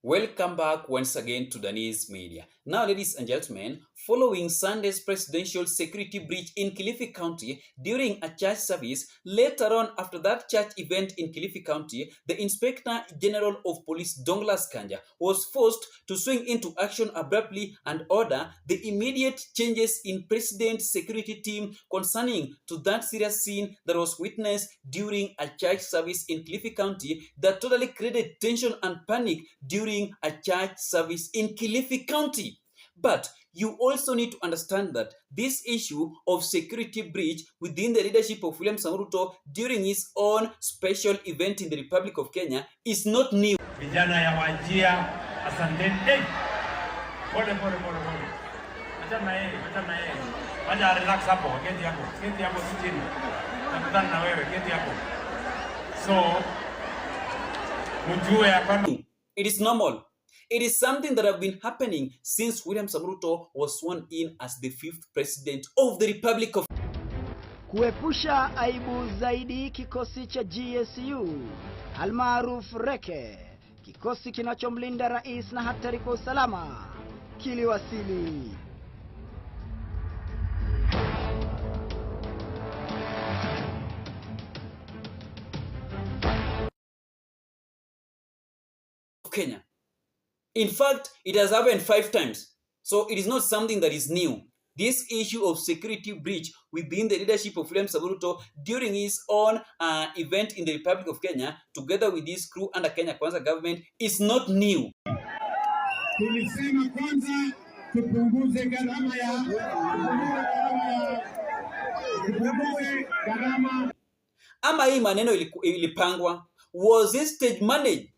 Welcome back once again to Danese Media. Now, ladies and gentlemen, following Sunday's presidential security breach in Kilifi County during a church service, later on after that church event in Kilifi County, the Inspector General of Police Douglas Kanja was forced to swing into action abruptly and order the immediate changes in President's security team concerning to that serious scene that was witnessed during a church service in Kilifi County that totally created tension and panic during a church service in Kilifi County. But you also need to understand that this issue of security breach within the leadership of William Ruto during his own special event in the Republic of Kenya is not new. Vijana ya Wajia, asanteni. Pole. Acha na yeye. Wacha relax hapo, keti hapo chini. Nakutana na wewe, keti hapo. So, mjue ya kwamba it is normal. It is something that have been happening since William Ruto was sworn in as the 5th president of the Republic of Kuepusha aibu zaidi, kikosi cha GSU almaarufu Reke, kikosi kinachomlinda rais na hatari kwa usalama, kiliwasili. Kenya. In fact, it has happened 5 times. So it is not something that is new. This issue of security breach within the leadership of William Ruto during his own event in the Republic of Kenya, together with his crew under Kenya Kwanza government, is not new. Tulisema kwanza tupunguze gharama Ama hii maneno ilipangwa. Was it stage managed?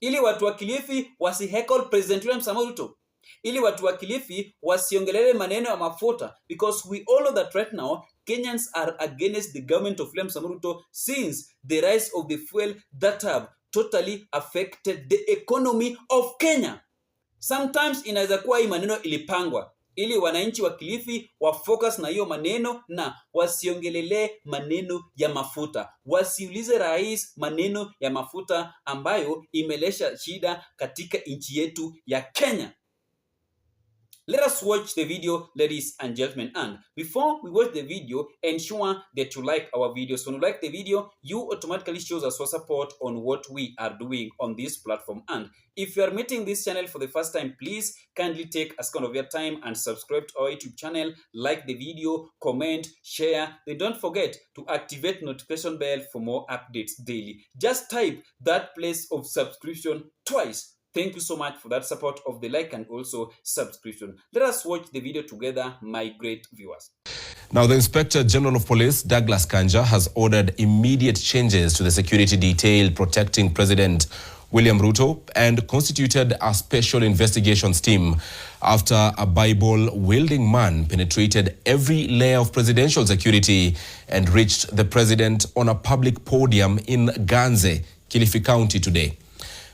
Ili watu wa Kilifi wasiheckle President William Ruto. Ili watu wa Kilifi wasiongelele maneno ya mafuta, because we all know that right now Kenyans are against the government of William Ruto since the rise of the fuel that have totally affected the economy of Kenya. Sometimes inaweza kuwa hii maneno ilipangwa ili wananchi wa Kilifi wafocus na hiyo maneno na wasiongelele maneno ya mafuta. Wasiulize rais maneno ya mafuta ambayo imelesha shida katika nchi yetu ya Kenya. Let us watch the video, ladies and gentlemen. And before we watch the video, ensure that you like our videos. When you like the video, you automatically shows us your support on what we are doing on this platform. And if you are meeting this channel for the first time, please kindly take a second of your time and subscribe to our YouTube channel, like the video, comment, share. Then don't forget to activate notification bell for more updates daily. Just type that place of subscription twice. Thank you so much for that support of the like and also subscription. Let us watch the video together, my great viewers. Now, the Inspector General of Police, Douglas Kanja, has ordered immediate changes to the security detail protecting President William Ruto and constituted a special investigations team after a Bible-wielding man penetrated every layer of presidential security and reached the president on a public podium in Ganze, Kilifi County today.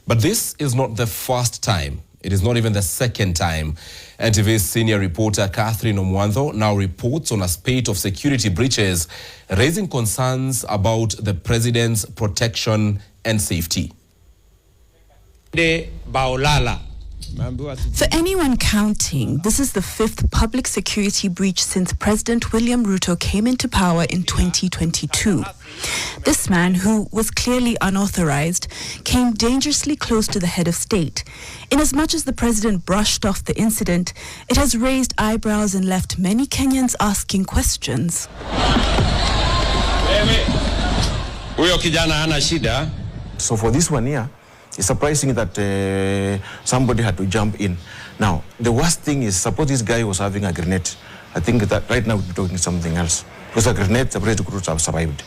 But this is not the first time. It is not even the second time. NTV's senior reporter Catherine Omwandho now reports on a spate of security breaches, raising concerns about the president's protection and safety. For anyone counting, this is the 5th public security breach since President William Ruto came into power in 2022. This man, who was clearly unauthorized, came dangerously close to the head of state. Inasmuch as the president brushed off the incident, it has raised eyebrows and left many Kenyans asking questions. So for this one here, it's surprising that somebody had to jump in. Now, the worst thing is, suppose this guy was having a grenade. I think that right now we're talking something else. Because a grenade, the president could have survived.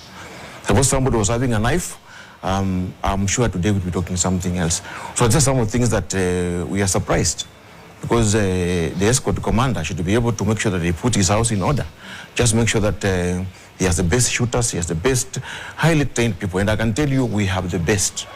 Suppose somebody was having a knife, I'm sure today we'll be talking something else. So just some of the things that we are surprised. Because the escort commander should be able to make sure that he put his house in order. Just make sure that he has the best shooters, he has the best highly trained people. And I can tell you, we have the best.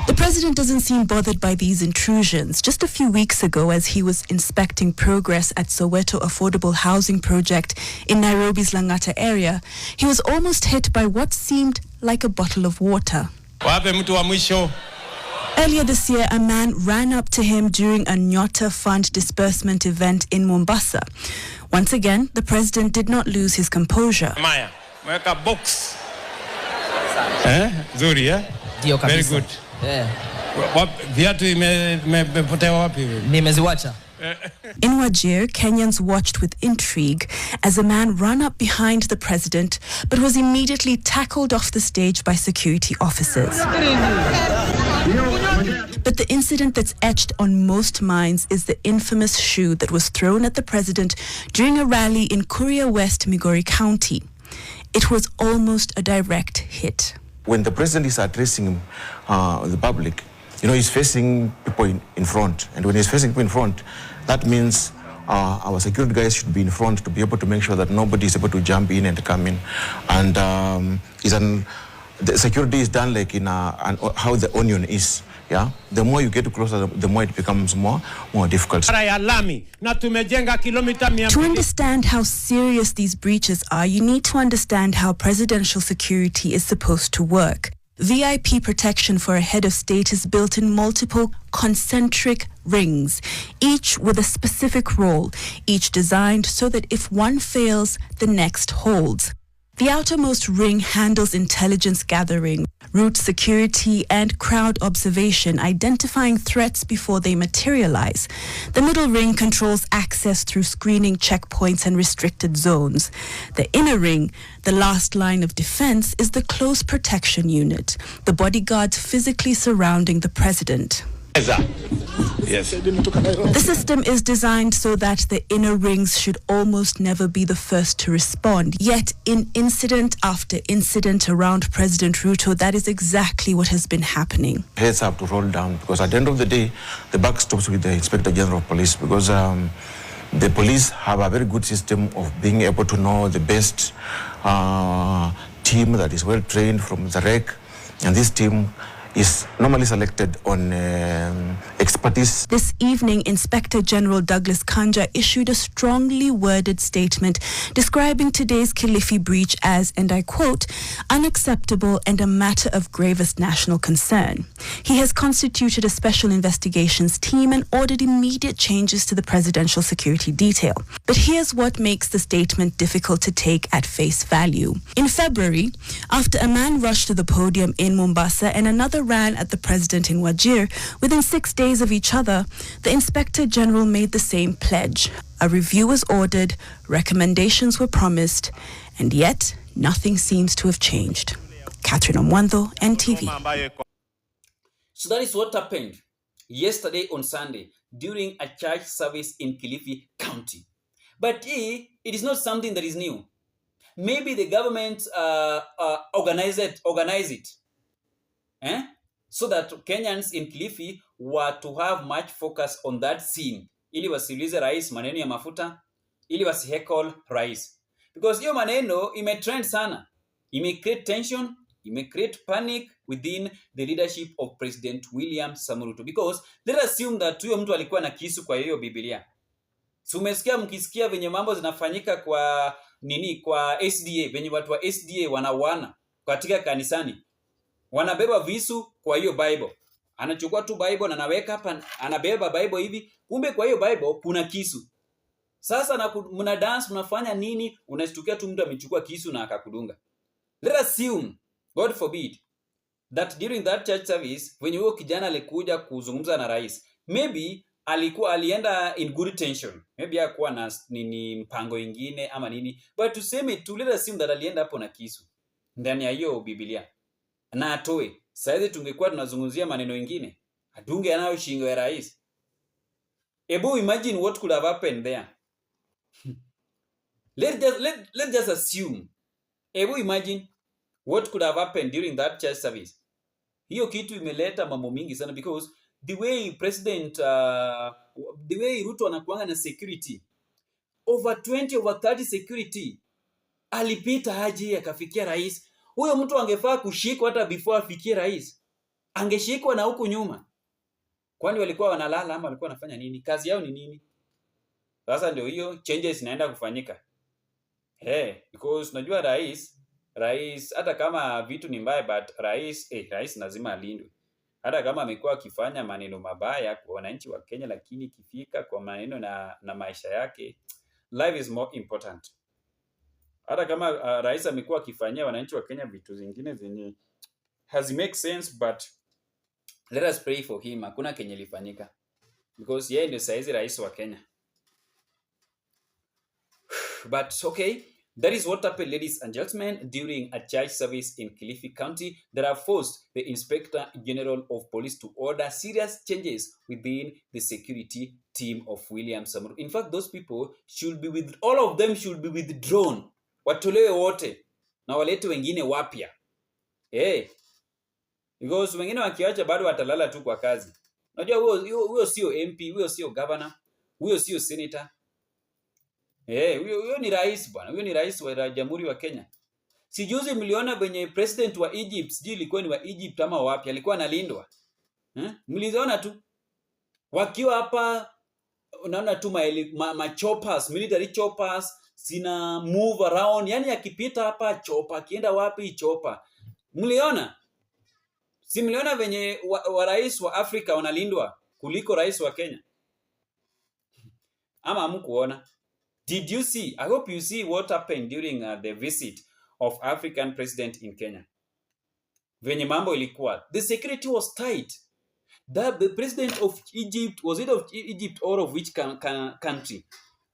The president doesn't seem bothered by these intrusions. Just a few weeks ago, as he was inspecting progress at Soweto Affordable Housing Project in Nairobi's Langata area, he was almost hit by what seemed like a bottle of water. Wape mtu wa mwisho. Earlier this year, a man ran up to him during a Nyota Fund disbursement event in Mombasa. Once again, the president did not lose his composure. Maya, weka box. Zuri, Ndio kabisa. Very good. Viatu imepotea wapi? Nimeziwacha. In Wajir, Kenyans watched with intrigue as a man ran up behind the president but was immediately tackled off the stage by security officers. But the incident that's etched on most minds is the infamous shoe that was thrown at the president during a rally in Kuria West, Migori County. It was almost a direct hit. When the president is addressing the public, he's facing people in front. And when he's facing people in front, that means our security guys should be in front to be able to make sure that nobody is able to jump in and come in. And the security is done like in how the onion is. Yeah, the more you get closer, the more it becomes more difficult. To understand how serious these breaches are, you need to understand how presidential security is supposed to work. VIP protection for a head of state is built in multiple concentric rings, each with a specific role, each designed so that if one fails, the next holds. The outermost ring handles intelligence gathering, route security, and crowd observation, identifying threats before they materialize. The middle ring controls access through screening checkpoints and restricted zones. The inner ring, the last line of defense, is the close protection unit, the bodyguards physically surrounding the president. Yes. The system is designed so that the inner rings should almost never be the first to respond. Yet, in incident after incident around President Ruto, that is exactly what has been happening. Heads have to roll down because at the end of the day, the buck stops with the Inspector General of Police because the police have a very good system of being able to know the best team that is well trained from the REC, and this team is normally selected on expertise. This evening, Inspector General Douglas Kanja issued a strongly worded statement describing today's KILIFI breach as, and I quote, unacceptable and a matter of gravest national concern. He has constituted a special investigations team and ordered immediate changes to the presidential security detail. But here's what makes the statement difficult to take at face value. In February, after a man rushed to the podium in Mombasa and another ran at the president in Wajir, within 6 days of each other, the Inspector General made the same pledge. A review was ordered, recommendations were promised, and yet nothing seems to have changed. Catherine Omwando, NTV. So that is what happened yesterday on Sunday during a church service in Kilifi County. But it is not something that is new. Maybe the government organize it. So that Kenyans in Kilifi were to have much focus on that scene, ili wasiulize rais maneno ya mafuta, ili wasihekol rais. Because hiyo maneno imetrend sana, create tension, create panic within the leadership of President William Samoei Ruto. Because let us assume that huyo mtu alikuwa na kisu kwa hiyo Biblia. So mkisikia venye mambo zinafanyika kwa SDA, venye watu wa SDA wanawana katika kanisani. Wanabeba visu kwa hiyo Bible. Anachukua tu Bible na anaweka hapa, anabeba Bible hivi, kumbe kwa hiyo Bible kuna kisu. Sasa mna dance, mnafanya nini? Unashtukia tu mtu amechukua kisu na akakudunga. Let us assume, God forbid, that during that church service, when huyo kijana alikuja kuzungumza na rais, maybe alienda in good tension. Maybe hakuwa na mpango ingine ama nini. But to let us assume that alienda hapo na kisu ndani ya hiyo Biblia. Na atoe. Saizi tungekuwa tunazungumzia maneno mengine. Adunge anayo shingo ya rais. Ebu imagine what could have happened there. Let's just assume. Ebu imagine what could have happened during that church service. Hiyo kitu imeleta mambo mingi sana because the way Ruto anakuanga na security, over 20, over 30 security, alipita aje akafikia rais. Huyo mtu angefaa kushikwa hata before afikie rais. Angeshikwa na huku nyuma. Kwani walikuwa wanalala ama walikuwa wanafanya nini? Kazi yao ni nini? Sasa ndio hiyo changes inaenda kufanyika. Because unajua rais rais, hata kama vitu ni mbaya, but rais lazima alindwe. Hata kama amekuwa akifanya maneno mabaya kwa wananchi wa Kenya, lakini ikifika kwa maneno na maisha yake, life is more important. Hata kama rais amekuwa akifanyia wananchi wa Kenya vitu zingine zenye has make sense, but let us pray for him. Hakuna kenye lifanyika because yeye ndio saizi rais wa Kenya. But okay, that is what happened, ladies and gentlemen, during a church service in Kilifi County that have forced the Inspector General of Police to order serious changes within the security team of William Samoei. In fact, those people should be all of them should be withdrawn. Watolewe wote na walete wengine wapya. Because wengine wakiacha bado watalala tu kwa kazi. Unajua huyo sio MP, huyo sio governor, huyo sio senator. Huyo ni rais bwana. Huyo ni rais wa Jamhuri wa Kenya. Sijuzi mliona venye president wa Egypt, sijui ilikuwa ni wa Egypt ama wapi, alikuwa analindwa. Mliziona tu wakiwa hapa, unaona tu choppers, military choppers sina move around, yani akipita hapa chopper, akienda wapi chopper. Mliona? Si mliona venye wa rais wa Afrika wanalindwa kuliko rais wa Kenya? Ama hamkuona? Did you see? I hope you see what happened during the visit of African president in Kenya. Venye mambo ilikuwa. The security was tight. The president of Egypt, was it of Egypt or of which country?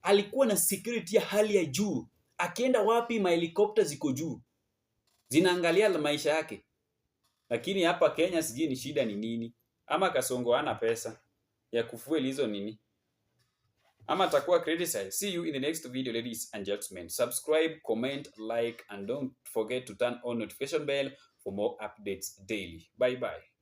Alikuwa na security ya hali ya juu. Akienda wapi mahelikopta ziko juu. Zinaangalia maisha yake. Lakini hapa Kenya sijui ni shida ni nini. Ama Kasongo hana pesa ya kufuel hizo nini. Ama atakuwa criticized. See you in the next video, ladies and gentlemen. Subscribe, comment, like, and don't forget to turn on notification bell for more updates daily. Bye bye.